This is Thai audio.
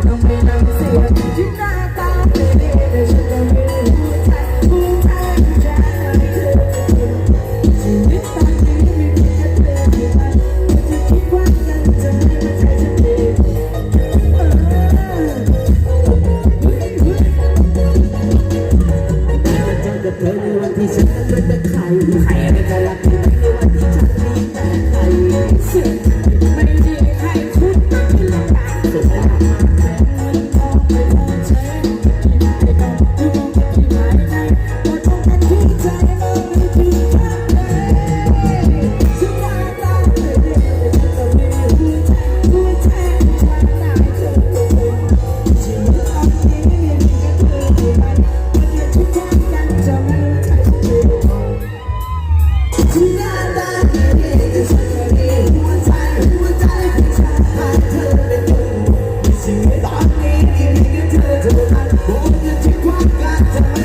ต้องไม่นำเสียที่หน้าตาไม่ดีแต่ฉันก็ไม่รู้ใจผู้ชายผู้ชายเธอชีวิตตอนนี้ไม่มีแค่เธอที่มันจะคิดว่ากันจะไม่มาใจฉันเองเจอกับเธอในวันที่ฉันนั้นเป็นแต่ใครไม่จะรักเธอในวันที่ฉันมีแต่ใครเสียใจไม่ดีใครคุยไม่ละกันสุดท้ายมาแค่เงินทองไม่พอใช้กินไม่ต้องอยู่มองกันที่ไหนไหนก็ต้องกันที่ใจเราไม่ถึงทางไหนฉันหน้าตาไม่ดีแต่ฉันก็ไม่รู้ใจผู้ชายฉันได้เธอชีวิตตอนนี้มีแค่เธอที่มันมันจะทุกข์กันจะไม่รู้ใจฉันเองฉันหน้าตาไม่ดีแต่ฉันก็ไม่รู้ใจผู้ชายให้เธอเป็นคนชีวิตตอนนี้มีแค่เธอเท่านั้นคงจะทิ้งความกันจะไม่